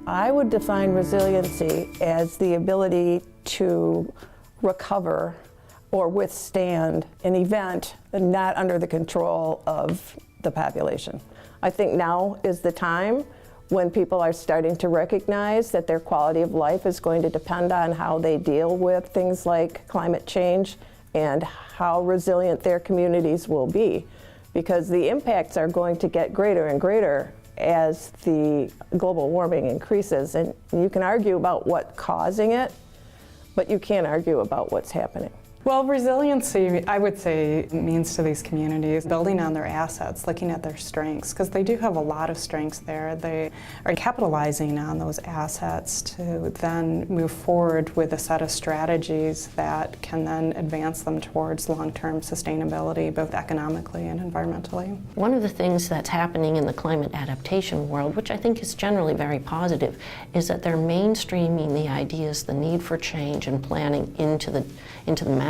I would define resiliency as the ability to recover or withstand an event not under the control of the population. I think now is the time when people are starting to recognize that their quality of life is going to depend on how they deal with things like climate change and how resilient their communities will be, because the impacts are going to get greater and greater as the global warming increases. And you can argue about what's causing it, but you can't argue about what's happening. Well, resiliency, I would say, means to these communities building on their assets, looking at their strengths, because they do have a lot of strengths there. They are capitalizing on those assets to then move forward with a set of strategies that can then advance them towards long-term sustainability, both economically and environmentally. One of the things that's happening in the climate adaptation world, which I think is generally very positive, is that they're mainstreaming the ideas, the need for change and planning into the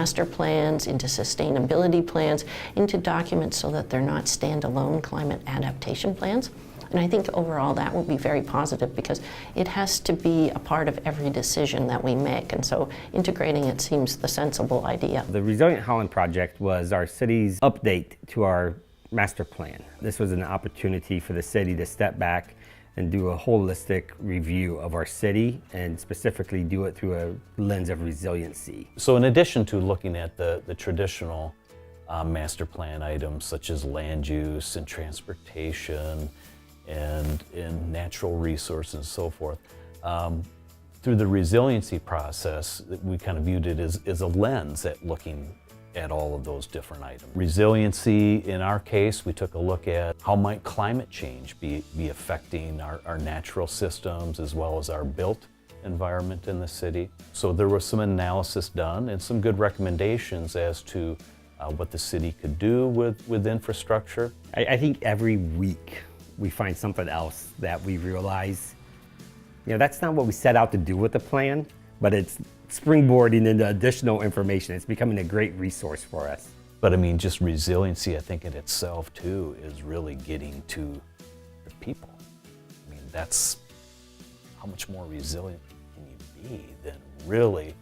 master plans, into sustainability plans, into documents so that they're not standalone climate adaptation plans. And I think overall that will be very positive because it has to be a part of every decision that we make. And so integrating it seems the sensible idea. The Resilient Holland project was our city's update to our master plan. This was an opportunity for the city to step back and do a holistic review of our city, and specifically do it through a lens of resiliency. So in addition to looking at the traditional master plan items such as land use and transportation and natural resources and so forth, through the resiliency process, we kind of viewed it as a lens at looking at all of those different items. Resiliency, in our case, we took a look at how might climate change be affecting our natural systems as well as our built environment in the city. So there was some analysis done and some good recommendations as to what the city could do with infrastructure. I think every week we find something else that we realize, that's not what we set out to do with the plan, but it's springboarding into additional information. It's becoming a great resource for us. But I mean, just resiliency, I think in itself too, is really getting to the people. I mean, that's how much more resilient can you be than really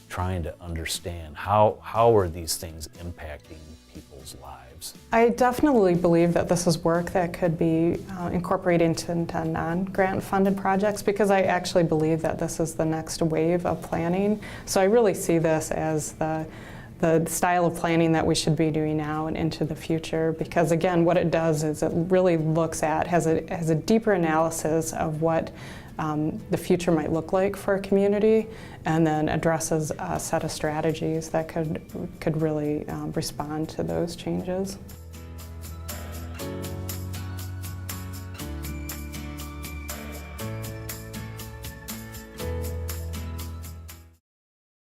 trying to understand how are these things impacting people's lives. I definitely believe that this is work that could be incorporated into non-grant funded projects, because I actually believe that this is the next wave of planning. So I really see this as the style of planning that we should be doing now and into the future, because again, what it does is it really looks at, has a deeper analysis of what the future might look like for a community, and then addresses a set of strategies that could really respond to those changes.